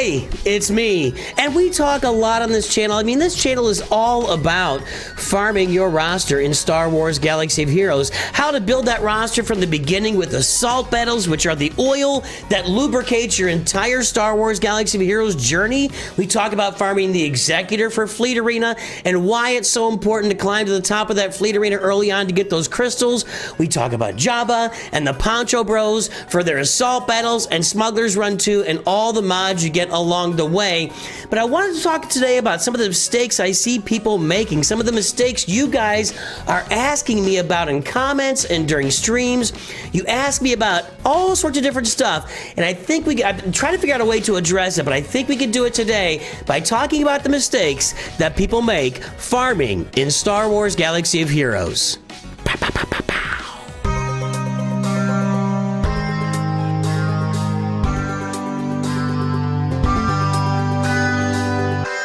Hey, it's me. And we talk a lot on this channel. I mean, this channel is all about farming your roster in Star Wars Galaxy of Heroes. How to build that roster from the beginning with assault battles, which are the oil that lubricates your entire Star Wars Galaxy of Heroes journey. We talk about farming the Executor for Fleet Arena and why it's so important to climb to the top of that Fleet Arena early on to get those crystals. We talk about Jabba and the Poncho Bros for their assault battles and Smuggler's Run 2 and all the mods you get along the way. But I wanted to talk today about some of the mistakes I see people making, some of the mistakes you guys are asking me about in comments and during streams. You ask me about all sorts of different stuff, and I think I'm trying to figure out a way to address it, but I think we can do it today by talking about the mistakes that people make farming in Star Wars Galaxy of Heroes. Pow, pow, pow, pow, pow.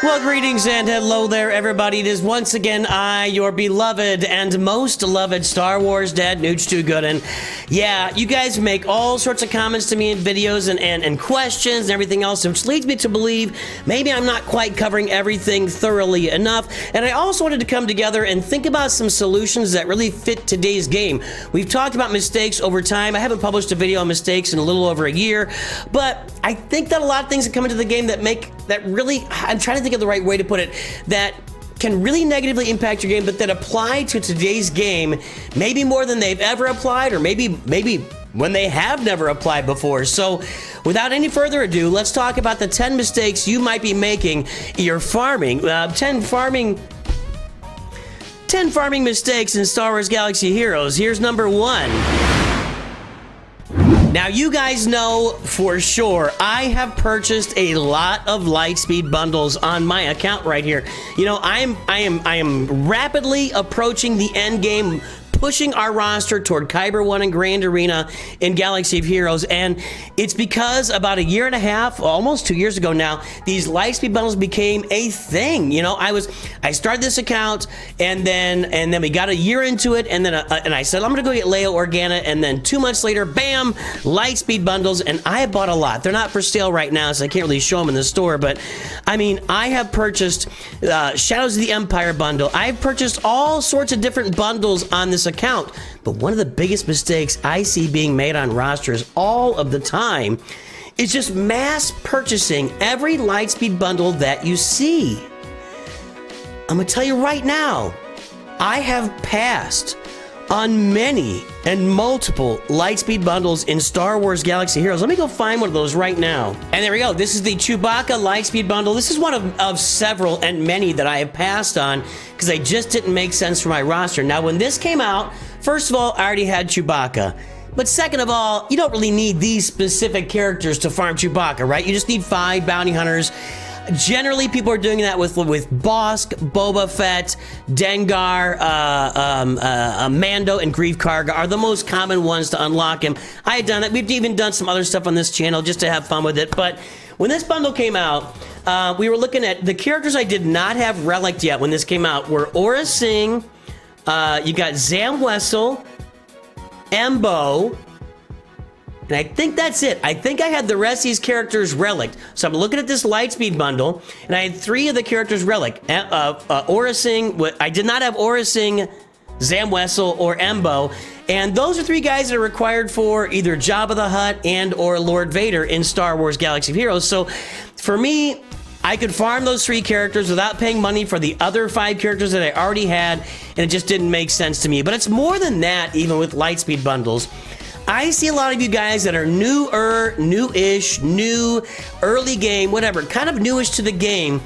Well, greetings and hello there, everybody. It is once again I, your beloved and most loved Star Wars dad, Nooch Too Good. And yeah, you guys make all sorts of comments to me in videos and questions and everything else, which leads me to believe maybe I'm not quite covering everything thoroughly enough. And I also wanted to come together and think about some solutions that really fit today's game. We've talked about mistakes over time. I haven't published a video on mistakes in a little over a year, but I think that a lot of things that come into the game that really, I'm trying to think of the right way to put it, that can really negatively impact your game, but that apply to today's game maybe more than they've ever applied, or maybe when they have never applied before. So without any further ado, let's talk about the 10 mistakes you might be making in your farming. 10 farming mistakes in Star Wars Galaxy Heroes. Here's number 1. Now, you guys know for sure I have purchased a lot of Lightspeed bundles on my account right here. You know, I am rapidly approaching the end game, pushing our roster toward Kyber 1 and Grand Arena in Galaxy of Heroes, and it's because about a year and a half, almost 2 years ago now, these Lightspeed bundles became a thing. You know, I started this account, and then we got a year into it, and then and I said I'm gonna go get Leia Organa, and then 2 months later, bam, Lightspeed bundles, and I have bought a lot. They're not for sale right now, so I can't really show them in the store, but I mean, I have purchased Shadows of the Empire bundle. I've purchased all sorts of different bundles on this account, but one of the biggest mistakes I see being made on rosters all of the time is just mass purchasing every Lightspeed bundle that you see. I'm gonna tell you right now, I have passed on many and multiple Lightspeed bundles in Star Wars Galaxy Heroes. Let me go find one of those right now. And there we go. This is the Chewbacca Lightspeed bundle. This is one of several and many that I have passed on because they just didn't make sense for my roster. Now, when this came out, first of all, I already had Chewbacca. But second of all, you don't really need these specific characters to farm Chewbacca, right? You just need 5 bounty hunters. Generally, people are doing that with Bosk, Boba Fett, Dengar, Mando, and Grief Karga are the most common ones to unlock him. I had done that. We've even done some other stuff on this channel just to have fun with it. But when this bundle came out, we were looking at the characters I did not have reliced yet when this came out were Aura Singh, you got Zam Wessel, Embo, and I think that's it. I think I had the rest of these characters relic. So I'm looking at this Lightspeed bundle, and I had 3 of the characters relic. Aura Singh, I did not have Aura Singh, Zam Wessel, or Embo. And those are 3 guys that are required for either Jabba the Hutt and or Lord Vader in Star Wars Galaxy of Heroes. So for me, I could farm those 3 characters without paying money for the other 5 characters that I already had, and it just didn't make sense to me. But it's more than that, even with Lightspeed bundles. I see a lot of you guys that are new-ish, new, early game, whatever, kind of newish to the game,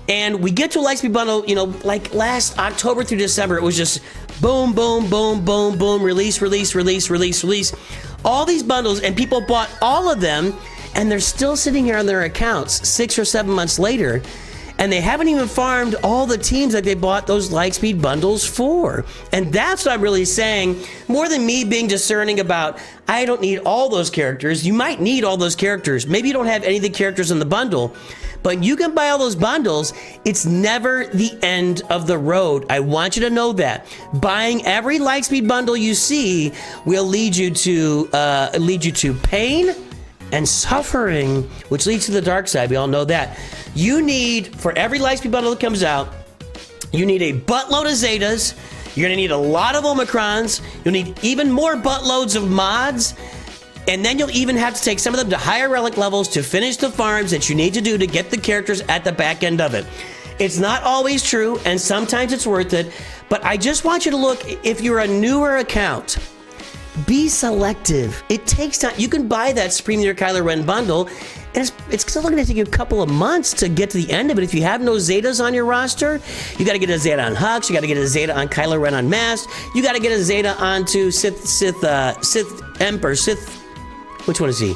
and we get to a Lightspeed bundle, you know, like last October through December, it was just boom, boom, boom, boom, boom, release, release, release, release, release. All these bundles, and people bought all of them, and they're still sitting here on their accounts 6 or 7 months later, and they haven't even farmed all the teams that they bought those Lightspeed bundles for. And that's what I'm really saying. More than me being discerning about, I don't need all those characters. You might need all those characters. Maybe you don't have any of the characters in the bundle, but you can buy all those bundles. It's never the end of the road. I want you to know that. Buying every Lightspeed bundle you see will lead you to pain and suffering, which leads to the dark side. We all know that. You need, for every Lightspeed bundle that comes out, you need a buttload of Zetas. You're going to need a lot of Omicrons. You'll need even more buttloads of mods. And then you'll even have to take some of them to higher relic levels to finish the farms that you need to do to get the characters at the back end of it. It's not always true, and sometimes it's worth it. But I just want you to look, if you're a newer account, be selective. It takes time. You can buy that Supreme Leader Kylo Ren bundle, and it's still going to take you a couple of months to get to the end of it. If you have no Zetas on your roster, you got to get a Zeta on Hux, you got to get a Zeta on Kylo Ren Unmasked, you got to get a Zeta onto Sith Emperor, which one is he?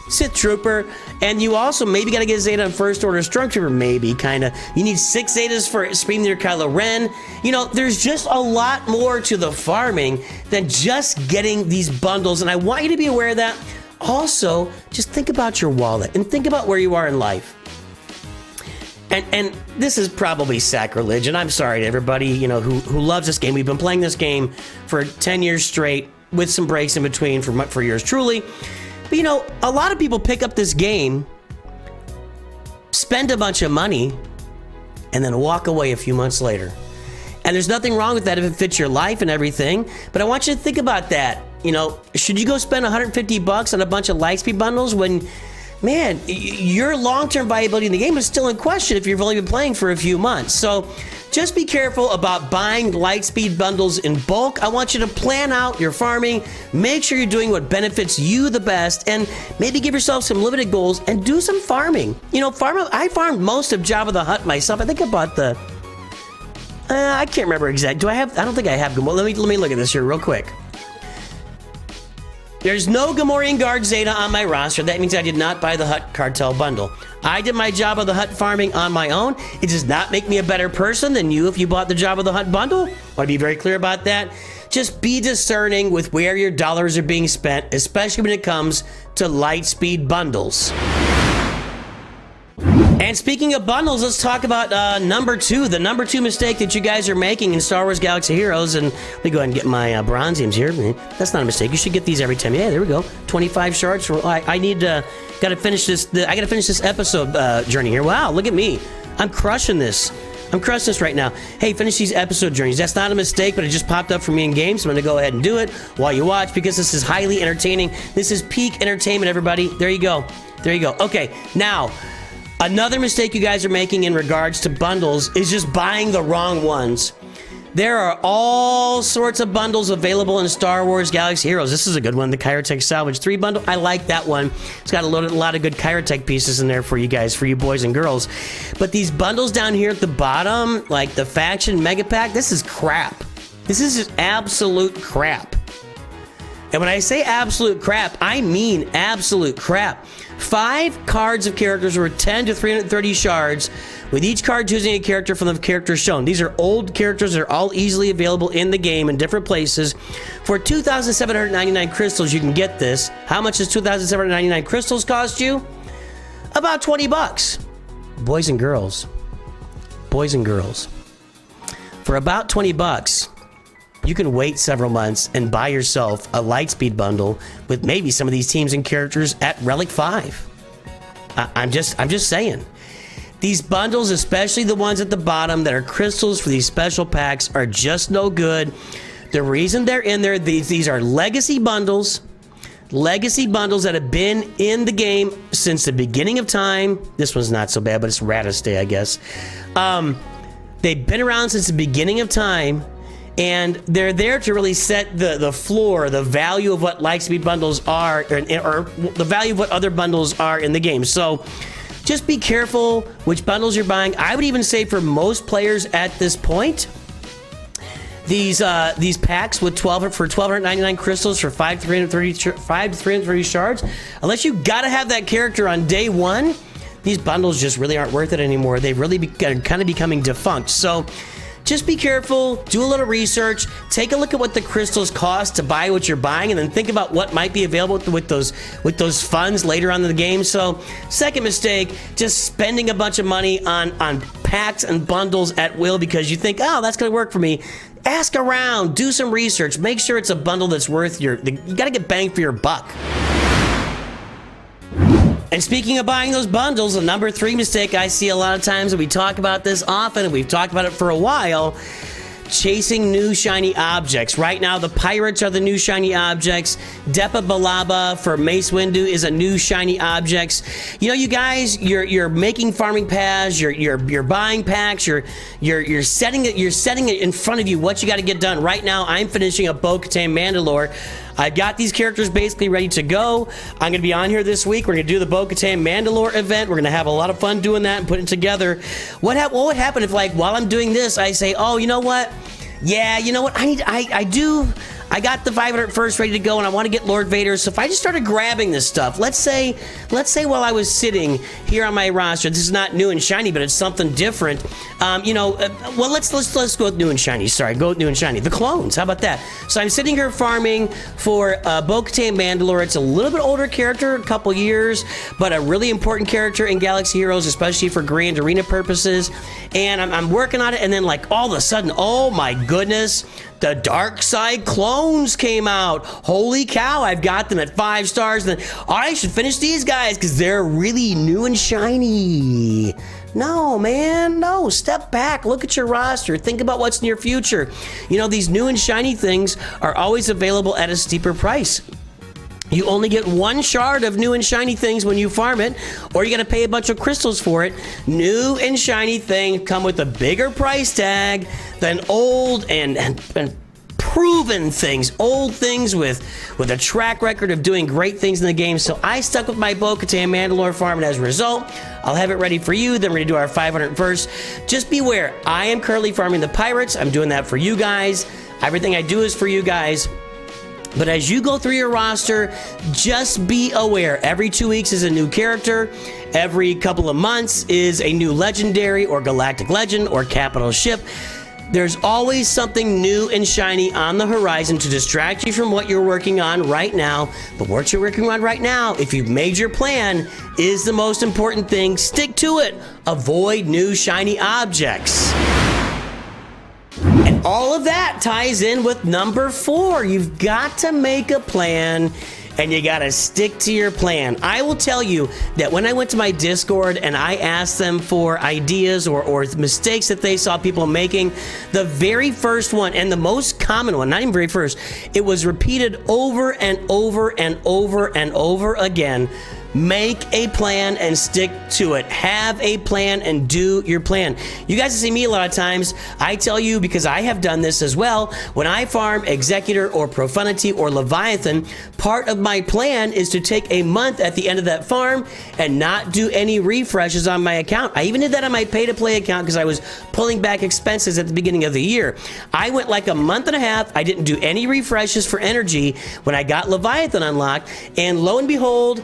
Sith Trooper, and you also maybe got to get a Zeta on First Order Stormtrooper, maybe, kind of. You need 6 Zetas for Supreme Leader Kylo Ren. You know, there's just a lot more to the farming than just getting these bundles, and I want you to be aware of that. Also, just think about your wallet and think about where you are in life. And this is probably sacrilege, and I'm sorry to everybody, you know, who loves this game. We've been playing this game for 10 years straight with some breaks in between for yours truly. But, you know, a lot of people pick up this game, spend a bunch of money, and then walk away a few months later. And there's nothing wrong with that if it fits your life and everything, but I want you to think about that. You know, should you go spend 150 bucks on a bunch of Lightspeed bundles when, man, your long-term viability in the game is still in question if you've only been playing for a few months? So just be careful about buying Lightspeed bundles in bulk. I want you to plan out your farming, make sure you're doing what benefits you the best, and maybe give yourself some limited goals and do some farming. You know, I farmed most of Jabba the Hutt myself. I think I bought the... I can't remember exactly. I don't think I have Gamorrean. Let me look at this here real quick. There's no Gamorrean Guard Zeta on my roster. That means I did not buy the Hutt Cartel bundle. I did my Jabba the Hutt farming on my own. It does not make me a better person than you if you bought the Jabba the Hutt bundle. I want to be very clear about that. Just be discerning with where your dollars are being spent, especially when it comes to Lightspeed bundles. And speaking of bundles, let's talk about number 2. The number 2 mistake that you guys are making in Star Wars Galaxy Heroes. And let me go ahead and get my bronziums here. That's not a mistake. You should get these every time. Yeah, there we go. 25 shards. I need to... Gotta finish this. I gotta finish this episode journey here. Wow, look at me. I'm crushing this. I'm crushing this right now. Hey, finish these episode journeys. That's not a mistake, but it just popped up for me in game, so I'm gonna go ahead and do it while you watch because this is highly entertaining. This is peak entertainment, everybody. There you go. There you go. Okay, now... Another mistake you guys are making in regards to bundles is just buying the wrong ones. There are all sorts of bundles available in Star Wars Galaxy Heroes. This is a good one, the Kyrotech Salvage 3 bundle. I like that one. It's got a lot of good Kyrotech pieces in there for you guys, for you boys and girls. But these bundles down here at the bottom, like the Faction Mega Pack, this is crap. This is just absolute crap. And when I say absolute crap, I mean absolute crap. 5 cards of characters worth 10 to 330 shards, with each card choosing a character from the characters shown. These are old characters that are all easily available in the game in different places. For 2,799 crystals, you can get this. How much does 2,799 crystals cost you? About 20 bucks. Boys and girls. Boys and girls. For about 20 bucks, you can wait several months and buy yourself a Lightspeed bundle with maybe some of these teams and characters at Relic 5. I'm just saying. These bundles, especially the ones at the bottom that are crystals for these special packs, are just no good. The reason they're in there, these are legacy bundles. Legacy bundles that have been in the game since the beginning of time. This one's not so bad, but it's Radis Day, I guess. They've been around since the beginning of time. And they're there to really set the floor, the value of what Lightspeed bundles are, or the value of what other bundles are in the game. So just be careful which bundles you're buying. I would even say for most players at this point, these packs with 1,299 crystals for 5 to 330 shards, unless you gotta have that character on day one, these bundles just really aren't worth it anymore. They've really kind of becoming defunct. So just be careful, do a little research, take a look at what the crystals cost to buy what you're buying, and then think about what might be available with those funds later on in the game. So, second mistake, just spending a bunch of money on packs and bundles at will because you think, oh, that's going to work for me. Ask around, do some research, make sure it's a bundle that's worth you got to get bang for your buck. And speaking of buying those bundles, the number 3 mistake I see a lot of times, and we talk about this often, and we've talked about it for a while, chasing new shiny objects. Right now, the pirates are the new shiny objects. Depa Balaba for Mace Windu is a new shiny objects. You know, you guys, you're making farming paths, you're buying packs, you're setting it in front of you what you got to get done. Right now, I'm finishing up Bo-Katan Mandalore. I've got these characters basically ready to go. I'm going to be on here this week. We're going to do the Bo-Katan Mandalore event. We're going to have a lot of fun doing that and putting it together. What would happen if, like, while I'm doing this, I say, oh, you know what? Yeah, you know what? I got the 501st ready to go, and I want to get Lord Vader. So if I just started grabbing this stuff, let's say while I was sitting here on my roster, this is not new and shiny, but it's something different. Well, let's go with new and shiny. Sorry, go with new and shiny. The clones. How about that? So I'm sitting here farming for Bo-Katan Mandalore. It's a little bit older character, a couple years, but a really important character in Galaxy Heroes, especially for Grand Arena purposes. And I'm working on it, and then like all of a sudden, oh my goodness, the Dark Side clones came out. Holy cow, I've got them at 5 stars. And then, I should finish these guys because they're really new and shiny. No, man, no. Step back. Look at your roster. Think about what's in your future. You know, these new and shiny things are always available at a steeper price. You only get 1 shard of new and shiny things when you farm it, or you got to pay a bunch of crystals for it. New and shiny things come with a bigger price tag than old and proven things, old things with a track record of doing great things in the game. So I stuck with my Bo-Katan Mandalore farm, and as a result, I'll have it ready for you. Then we're going to do our 501st. Just beware, I am currently farming the pirates. I'm doing that for you guys. Everything I do is for you guys. But as you go through your roster, just be aware. Every 2 weeks is a new character. Every couple of months is a new legendary or galactic legend or capital ship. There's always something new and shiny on the horizon to distract you from what you're working on right now. But what you're working on right now, if you've made your plan, is the most important thing. Stick to it. Avoid new shiny objects. And all of that ties in with number 4. You've got to make a plan, and you got to stick to your plan. I will tell you that when I went to my Discord and I asked them for ideas or mistakes that they saw people making, the very first one and the most common one, not even very first, it was repeated over and over and over and over again. Make a plan and stick to it. Have a plan and do your plan. You guys see me a lot of times. I tell you, because I have done this as well, when I farm Executor or Profanity or Leviathan, part of my plan is to take a month at the end of that farm and not do any refreshes on my account. I even did that on my pay-to-play account because I was pulling back expenses at the beginning of the year. I went like a month and a half. I didn't do any refreshes for energy when I got Leviathan unlocked, and lo and behold,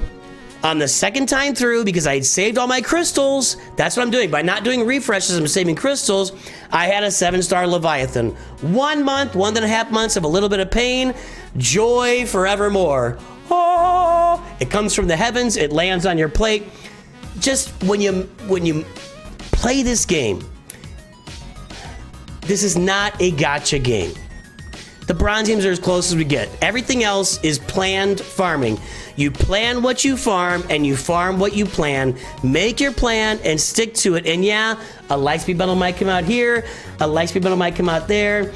on the second time through, because I had saved all my crystals, that's what I'm doing. By not doing refreshes, I'm saving crystals. I had a 7-star Leviathan. 1 month, 1.5 months of a little bit of pain, joy forevermore. Oh, it comes from the heavens, it lands on your plate. Just when you play this game, this is not a gacha game. The bronze teams are as close as we get. Everything else is planned farming. You plan what you farm, and you farm what you plan. Make your plan and stick to it. And yeah, a Lightspeed bundle might come out here. A Lightspeed bundle might come out there.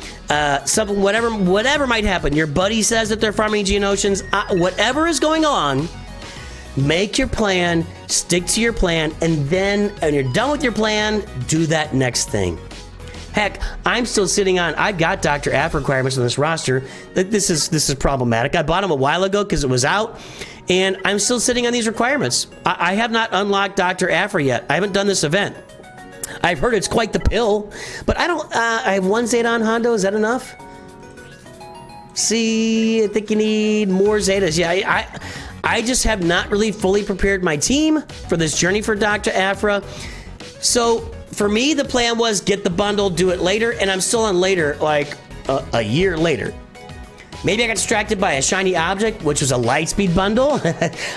Something, whatever might happen. Your buddy says that they're farming Geonosians. Whatever is going on, make your plan, stick to your plan, and then when you're done with your plan, do that next thing. Heck, I'm still sitting on, I've got Dr. Aff requirements on this roster. This is problematic. I bought them a while ago because it was out, and I'm still sitting on these requirements. I have not unlocked Dr. Afra yet. I haven't done this event. I've heard it's quite the pill, but I don't, I have 1 Zeta on Hondo. Is that enough? See, I think you need more Zetas. Yeah, I just have not really fully prepared my team for this journey for Dr. Afra. So, for me, the plan was get the bundle, do it later, and I'm still on later, like a year later. Maybe I got distracted by a shiny object, which was a Lightspeed bundle.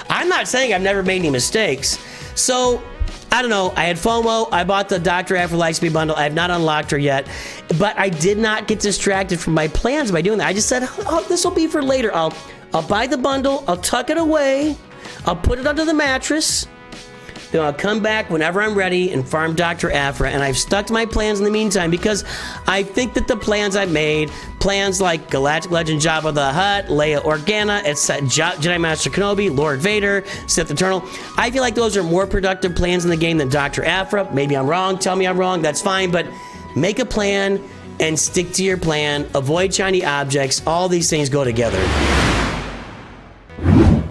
I'm not saying I've never made any mistakes. So, I don't know. I had FOMO. I bought the Dr. After Lightspeed bundle. I have not unlocked her yet. But I did not get distracted from my plans by doing that. I just said, oh, this will be for later. I'll buy the bundle. I'll tuck it away. I'll put it under the mattress. Then I'll come back whenever I'm ready and farm Dr. Aphra, and I've stuck to my plans in the meantime because I think that the plans I've made, plans like Galactic Legend Jabba the Hutt, Leia Organa, Jedi Master Kenobi, Lord Vader, Sith Eternal, I feel like those are more productive plans in the game than Dr. Aphra. Maybe I'm wrong, tell me I'm wrong, that's fine, but make a plan and stick to your plan, avoid shiny objects, all these things go together.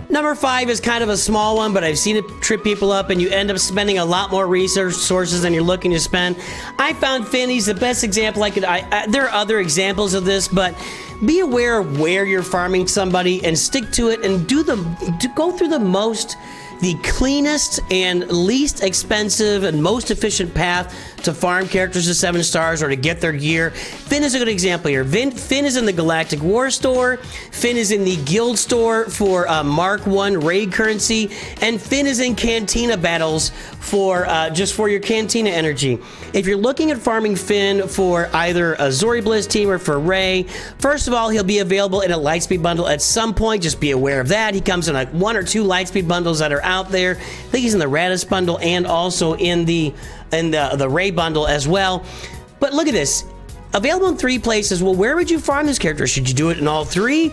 Number 5 is kind of a small one, but I've seen it trip people up and you end up spending a lot more resources than you're looking to spend. I found F.U.N. He's the best example I could. There are other examples of this, but be aware of where you're farming somebody and stick to it and go through the cleanest and least expensive and most efficient path to farm characters to 7 stars or to get their gear. F.U.N. is a good example here. F.U.N. is in the Galactic War store. F.U.N. is in the Guild store for Mark 1 raid currency. And F.U.N. is in Cantina battles for just for your Cantina energy. If you're looking at farming F.U.N. for either a Zori Bliss team or for Rey, first of all, he'll be available in a Lightspeed bundle at some point. Just be aware of that. He comes in like 1 or 2 Lightspeed bundles that are out there. I think he's in the Radis bundle and also in the Rey bundle as well. But look at this. Available in 3 places. Well, where would you farm this character? Should you do it in all 3?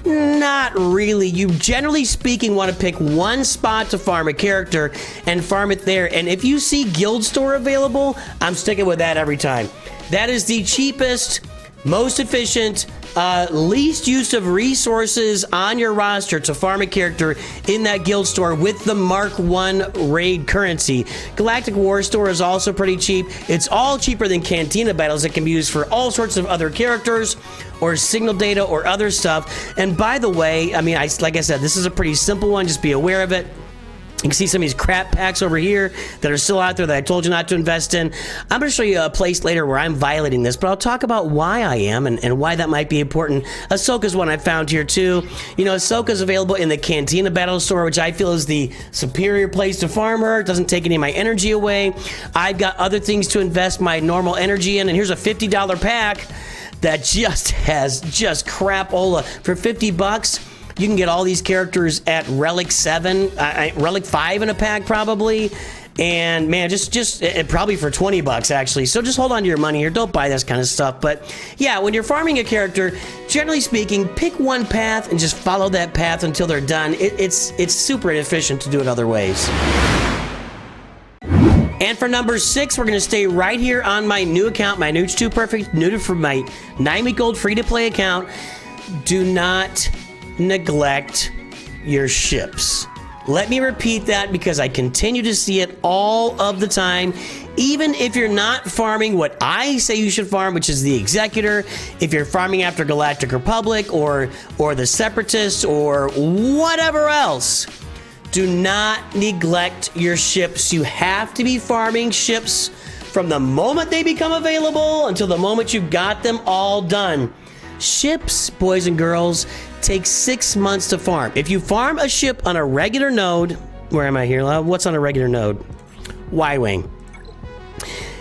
Not really. You, generally speaking, want to pick one spot to farm a character and farm it there. And if you see Guild Store available, I'm sticking with that every time. That is the cheapest, most efficient, least use of resources on your roster to farm a character in that Guild Store with the Mark 1 raid currency. Galactic War Store is also pretty cheap. It's all cheaper than Cantina battles that can be used for all sorts of other characters or signal data or other stuff. And by the way, I mean, like I said, this is a pretty simple one. Just be aware of it. You can see some of these crap packs over here that are still out there that I told you not to invest in. I'm going to show you a place later where I'm violating this, but I'll talk about why I am and why that might be important. Ahsoka's one I found here too. You know, Ahsoka's available in the Cantina Battle Store, which I feel is the superior place to farm her. It doesn't take any of my energy away. I've got other things to invest my normal energy in, and here's a $50 pack that just has crapola for $50. You can get all these characters at Relic 7, Relic 5 in a pack probably. And man, just probably for $20 actually. So just hold on to your money here. Don't buy this kind of stuff. But yeah, when you're farming a character, generally speaking, pick one path and just follow that path until they're done. It's super inefficient to do it other ways. And for number 6, we're going to stay right here on my new account, my new Too Perfect, new for my 9-week-old free-to-play account. Do not neglect your ships. Let me repeat that because I continue to see it all of the time. Even if you're not farming what I say you should farm, which is the Executor, if you're farming after Galactic Republic or the Separatists or whatever else, do not neglect your ships. You have to be farming ships from the moment they become available until the moment you got them all done. Ships, boys and girls, take 6 months to farm. If you farm a ship on a regular node, where am I here? What's on a regular node? Y-Wing.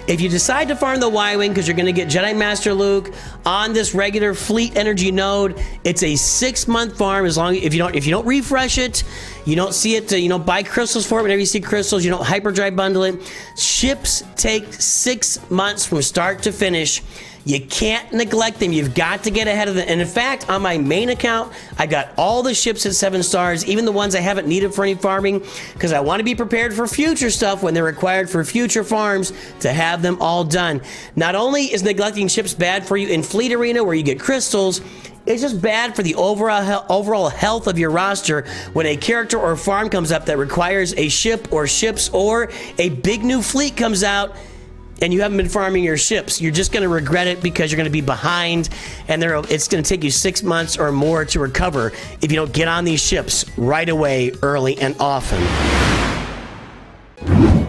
If you decide to farm the Y-Wing because you're going to get Jedi Master Luke on this regular fleet energy node, it's a 6-month farm. As long if you don't refresh it, you don't see it. You don't buy crystals for it. Whenever you see crystals, you don't hyperdrive bundle it. Ships take 6 months from start to finish. You can't neglect them. You've got to get ahead of them. And in fact, on my main account, I got all the ships at 7 stars, even the ones I haven't needed for any farming, because I want to be prepared for future stuff when they're required for future farms to have them all done. Not only is neglecting ships bad for you in Fleet Arena where you get crystals, it's just bad for the overall health of your roster when a character or farm comes up that requires a ship or ships or a big new fleet comes out and you haven't been farming your ships. You're just going to regret it because you're going to be behind, and it's going to take you 6 months or more to recover if you don't get on these ships right away, early and often.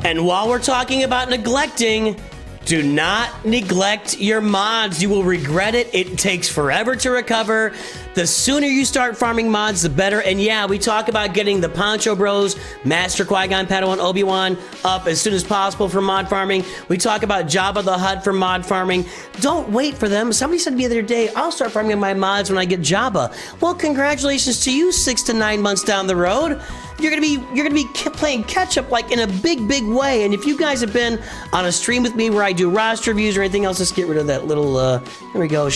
And while we're talking about neglecting, do not neglect your mods. You will regret it. It takes forever to recover. The sooner you start farming mods, the better. And yeah, we talk about getting the Poncho Bros, Master Qui-Gon, Padawan, Obi-Wan up as soon as possible for mod farming. We talk about Jabba the Hutt for mod farming. Don't wait for them. Somebody said to me the other day, I'll start farming my mods when I get Jabba. Well, congratulations to you 6 to 9 months down the road. you're gonna be playing catch up like in a big way. And if you guys have been on a stream with me where I do roster reviews or anything else, let's get rid of that little. There we go.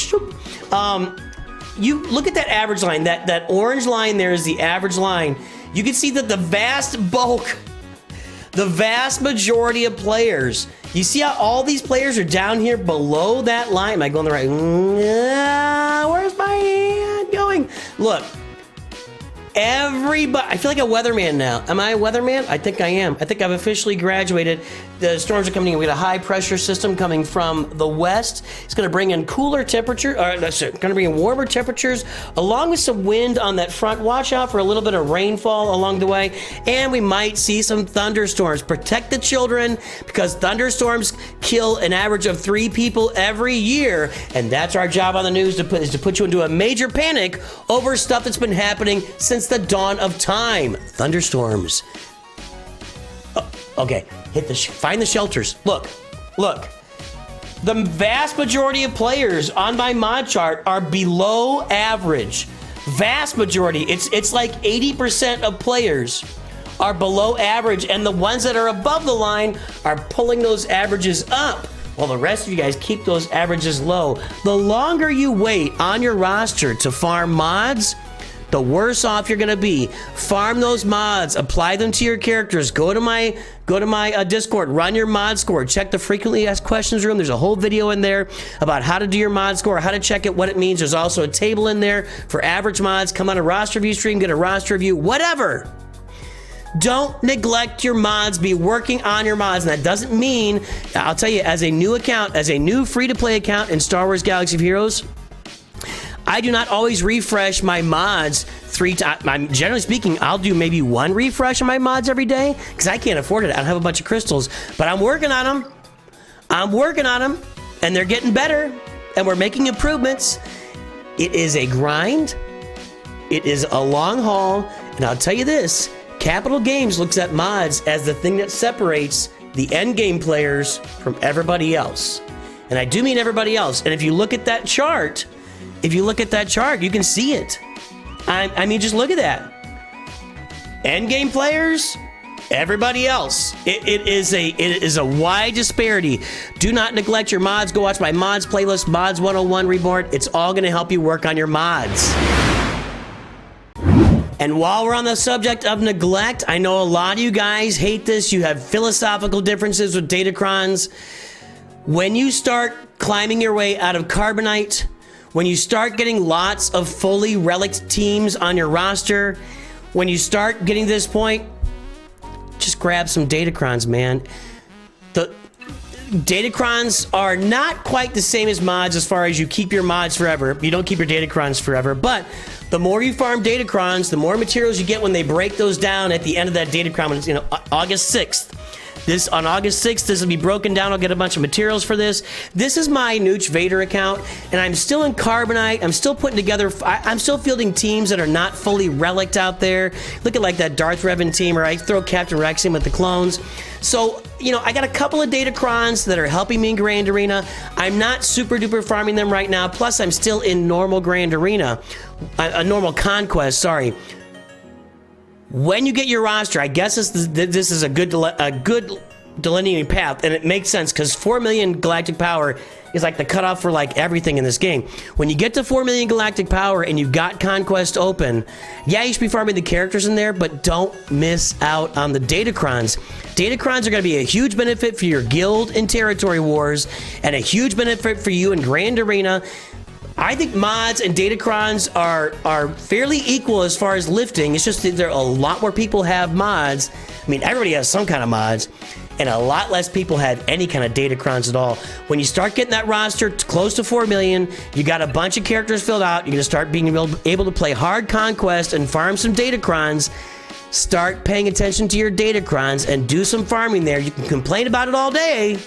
You look at that average line. That orange line there is the average line. You can see that the vast majority of players. You see how all these players are down here below that line? Am I going the right? Where's my hand going? Look. Everybody, I feel like a weatherman now. Am I a weatherman? I think I am. I think I've officially graduated. The storms are coming in. We got a high pressure system coming from the west. It's going to bring in cooler temperature. Going to bring in warmer temperatures, along with some wind on that front. Watch out for a little bit of rainfall along the way, and we might see some thunderstorms. Protect the children, because thunderstorms kill an average of 3 people every year, and that's our job on the news to put you into a major panic over stuff that's been happening since the dawn of time. Thunderstorms. Okay, find the shelters. Look. The vast majority of players on my mod chart are below average. Vast majority. It's like 80% of players are below average, and the ones that are above the line are pulling those averages up, while the rest of you guys keep those averages low. The longer you wait on your roster to farm mods, the worse off you're gonna be. Farm those mods, apply them to your characters. Go to my Discord, run your mod score, check the frequently asked questions room. There's a whole video in there about how to do your mod score, how to check it, what it means. There's also a table in there for average mods. Come on a roster review stream, get a roster review, whatever. Don't neglect your mods. Be working on your mods. And that doesn't mean, I'll tell you, as a new account, as a new free-to-play account in Star Wars Galaxy of Heroes, I do not always refresh my mods 3 times. Generally speaking, I'll do maybe 1 refresh on my mods every day, because I can't afford it. I don't have a bunch of crystals, but I'm working on them. And they're getting better, and we're making improvements. It is a grind. It is a long haul, and I'll tell you this, Capital Games looks at mods as the thing that separates the end game players from everybody else. And I do mean everybody else. And if you look at that chart, you can see it. I mean, just look at that. End game players, everybody else. It is a wide disparity. Do not neglect your mods. Go watch my mods playlist, Mods 101 Reborn. It's all going to help you work on your mods. And while we're on the subject of neglect, I know a lot of you guys hate this. You have philosophical differences with Datacrons. When you start climbing your way out of Carbonite, when you start getting lots of fully relic teams on your roster, when you start getting to this point, just grab some Datacrons, man. The Datacrons are not quite the same as mods as far as you keep your mods forever. You don't keep your Datacrons forever, but the more you farm Datacrons, the more materials you get when they break those down at the end of that Datacron, August 6th. On August 6th, this will be broken down. I'll get a bunch of materials for this. This is my Nooch Vader account, and I'm still in Carbonite. I'm still putting together, I'm still fielding teams that are not fully relicked out there. Look at like that Darth Revan team, or I throw Captain Rex in with the clones. So, I got a couple of Datacrons that are helping me in Grand Arena. I'm not super duper farming them right now. Plus, I'm still in normal Grand Arena, a normal Conquest, sorry. When you get your roster, I guess this is a good delineating path, and it makes sense because 4 million galactic power is like the cutoff for like everything in this game. When you get to 4 million galactic power and you've got Conquest open, yeah, you should be farming the characters in there, but don't miss out on the Datacrons. Datacrons are going to be a huge benefit for your guild in Territory Wars, and a huge benefit for you in Grand Arena. I think mods and Datacrons are fairly equal as far as lifting. It's just that there are a lot more people have mods. I mean, everybody has some kind of mods, and a lot less people have any kind of Datacrons at all. When you start getting that roster close to 4 million, you got a bunch of characters filled out, you're going to start being able to play hard Conquest and farm some Datacrons. Start paying attention to your Datacrons and do some farming there. You can complain about it all day,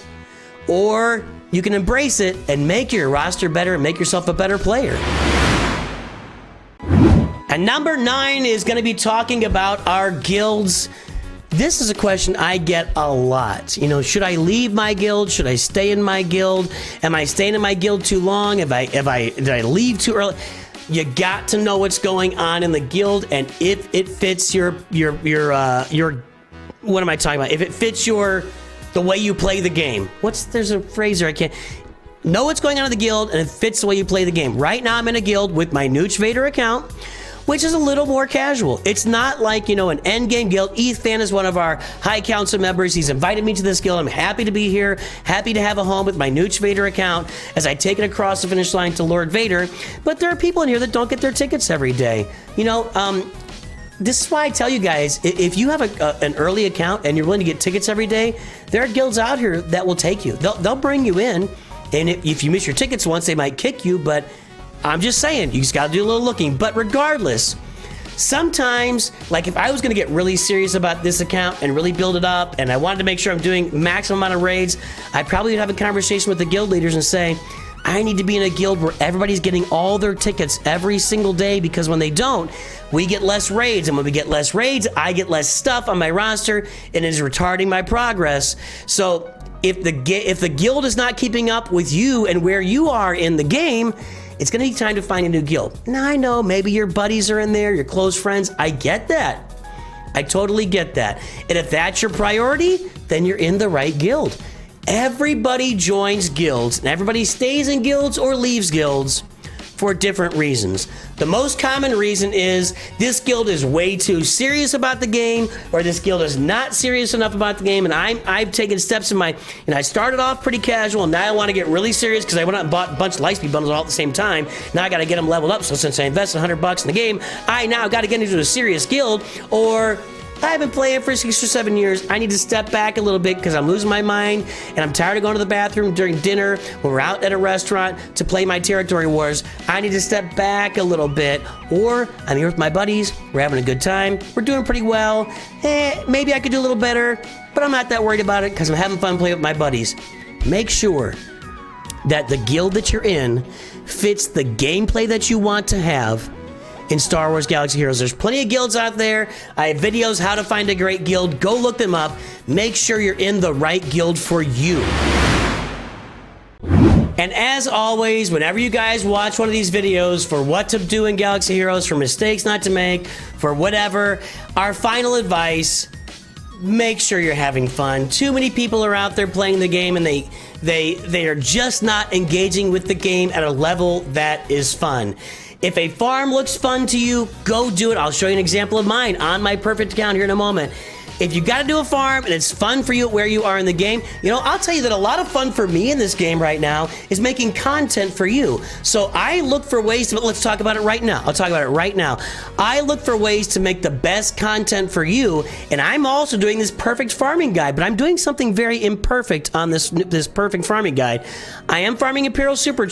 or you can embrace it and make your roster better and make yourself a better player. And number 9 is going to be talking about our guilds. This is a question I get a lot. Should I leave my guild? Should I stay in my guild? Am I staying in my guild too long? Did I leave too early? you got to know what's going on in the guild, and if it fits your what am I talking about? If it fits the way you play the game. There's a phrase there I can't. Know what's going on in the guild, and it fits the way you play the game. Right now, I'm in a guild with my Nooch Vader account, which is a little more casual. It's not like, you know, an endgame guild. F.U.N is one of our high council members. He's invited me to this guild. I'm happy to be here, happy to have a home with my Nooch Vader account as I take it across the finish line to Lord Vader. But there are people in here that don't get their tickets every day. You know, this is why I tell you guys, if you have an early account and you're willing to get tickets every day, there are guilds out here that will take you. They'll bring you in, and if you miss your tickets once, they might kick you, but I'm just saying, you just gotta do a little looking. But regardless, sometimes, like if I was gonna get really serious about this account and really build it up, and I wanted to make sure I'm doing maximum amount of raids, I probably would have a conversation with the guild leaders and say, I need to be in a guild where everybody's getting all their tickets every single day, because when they don't, we get less raids, and when we get less raids, I get less stuff on my roster, and it is retarding my progress. So if the guild is not keeping up with you and where you are in the game, it's gonna be time to find a new guild. Now I know maybe your buddies are in there, your close friends, I get that. I totally get that. And if that's your priority, then you're in the right guild. Everybody joins guilds, and everybody stays in guilds or leaves guilds for different reasons. The most common reason is this guild is way too serious about the game, or this guild is not serious enough about the game, and I've taken steps in I started off pretty casual, and now I want to get really serious because I went out and bought a bunch of Lightspeed bundles all at the same time. Now I got to get them leveled up, so since I invested $100 in the game, I now got to get into a serious guild, or I've been playing for 6 or 7 years. I need to step back a little bit because I'm losing my mind, and I'm tired of going to the bathroom during dinner when we're out at a restaurant to play my territory wars. I need to step back a little bit, or I'm here with my buddies. We're having a good time. We're doing pretty well. Maybe I could do a little better, but I'm not that worried about it because I'm having fun playing with my buddies. Make sure that the guild that you're in fits the gameplay that you want to have in Star Wars Galaxy Heroes. There's plenty of guilds out there. I have videos how to find a great guild. Go look them up. Make sure you're in the right guild for you. And as always, whenever you guys watch one of these videos for what to do in Galaxy Heroes, for mistakes not to make, for whatever, our final advice, make sure you're having fun. Too many people are out there playing the game, and they are just not engaging with the game at a level that is fun. If a farm looks fun to you, go do it. I'll show you an example of mine on my perfect account here in a moment. If you got to do a farm and it's fun for you where you are in the game, you know, I'll tell you that a lot of fun for me in this game right now is making content for you. So I look for ways to, let's talk about it right now. I'll talk about it right now. I look for ways to make the best content for you, and I'm also doing this perfect farming guide, but I'm doing something very imperfect on this perfect farming guide. I am farming Imperial Super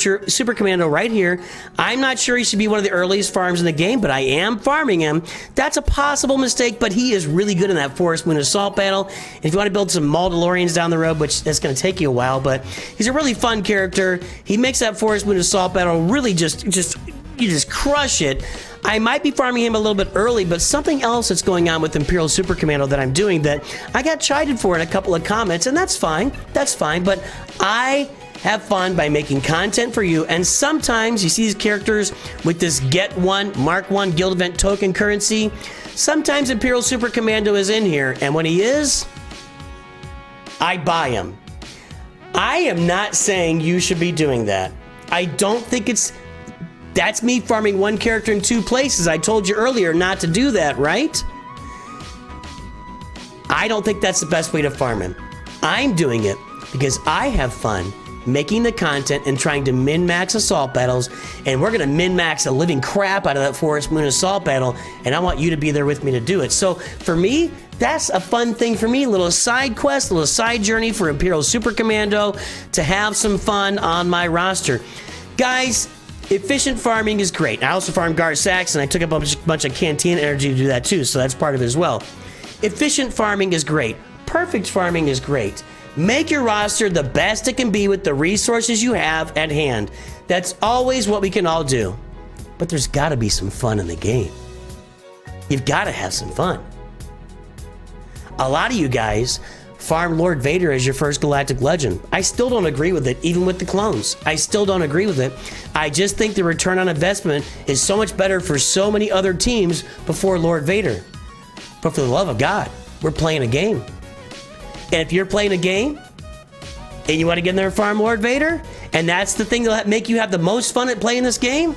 Commando right here. I'm not sure he should be one of the earliest farms in the game, but I am farming him. That's a possible mistake, but he is really good in that Forest Moon Assault battle. And if you want to build some Mandalorians down the road, which that's going to take you a while, but he's a really fun character. He makes that Forest Moon Assault battle really you just crush it. I might be farming him a little bit early, but something else that's going on with Imperial Super Commando that I'm doing that I got chided for in a couple of comments, and that's fine. That's fine, but I have fun by making content for you, and sometimes you see these characters with this Get One, Mark 1 Guild Event token currency. Sometimes Imperial Super Commando is in here, and when he is, I buy him. I am not saying you should be doing that. I don't think that's me farming one character in two places. I told you earlier not to do that, right? I don't think that's the best way to farm him. I'm doing it because I have fun making the content and trying to min-max assault battles, and we're gonna min-max the living crap out of that Forest Moon Assault battle, and I want you to be there with me to do it. So for me, that's a fun thing for me, a little side quest, a little side journey for Imperial Super Commando to have some fun on my roster. Guys, efficient farming is great. I also farm Gar Sax, and I took a bunch of Canteen energy to do that too, so that's part of it as well. Efficient farming is great. Perfect farming is great. Make your roster the best it can be with the resources you have at hand. That's always what we can all do. But there's got to be some fun in the game. You've got to have some fun. A lot of you guys farm Lord Vader as your first galactic legend. I still don't agree with it, even with the clones. I still don't agree with it. I just think the return on investment is so much better for so many other teams before Lord Vader. But for the love of God, we're playing a game. And if you're playing a game and you want to get in there and farm Lord Vader, and that's the thing that'll make you have the most fun at playing this game,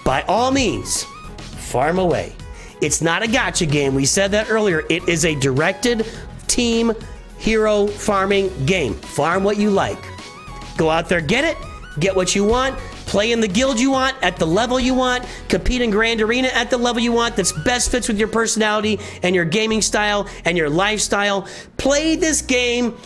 by all means, farm away. It's not a gacha game. We said that earlier. It is a directed team hero farming game. Farm what you like. Go out there, get what you want, play in the guild you want, at the level you want, compete in Grand Arena at the level you want that's best fits with your personality and your gaming style and your lifestyle. Play this game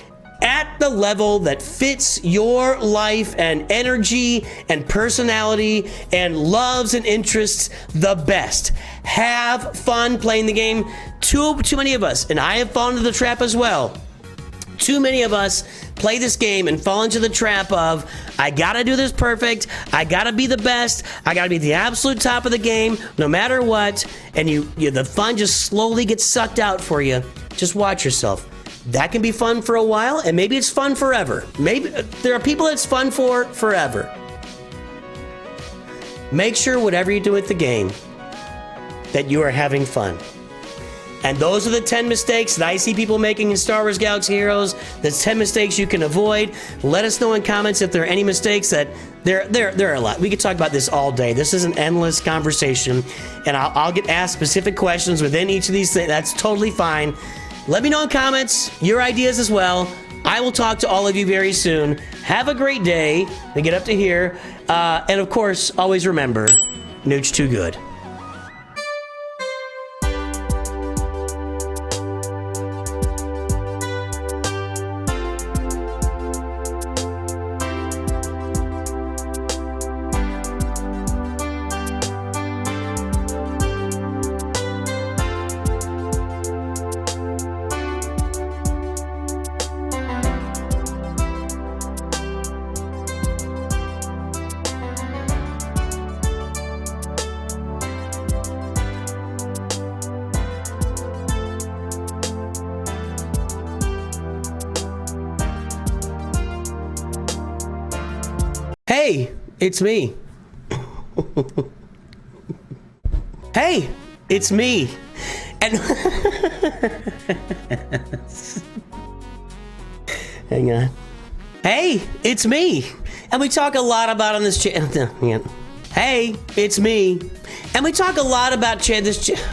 at the level that fits your life and energy and personality and loves and interests the best. Have fun playing the game. Too many of us, and I have fallen into the trap as well. Too many of us play this game and fall into the trap of, I gotta do this perfect, I gotta be the best, I gotta be at the absolute top of the game, no matter what, and the fun just slowly gets sucked out for you. Just watch yourself. That can be fun for a while, and maybe it's fun forever. Maybe there are people it's fun for forever. Make sure whatever you do with the game, that you are having fun. And those are the 10 mistakes that I see people making in Star Wars Galaxy Heroes. That's 10 mistakes you can avoid. Let us know in comments if there are any mistakes that there are a lot. We could talk about this all day. This is an endless conversation, and I'll get asked specific questions within each of these things. That's totally fine. Let me know in comments your ideas as well. I will talk to all of you very soon. Have a great day. To get up to here. And of course, always remember, Nooch too good. Hey, it's me. Hey, it's me. And hang on. Hey, it's me. And we talk a lot about on this channel. Hey, it's me. And we talk a lot about this channel.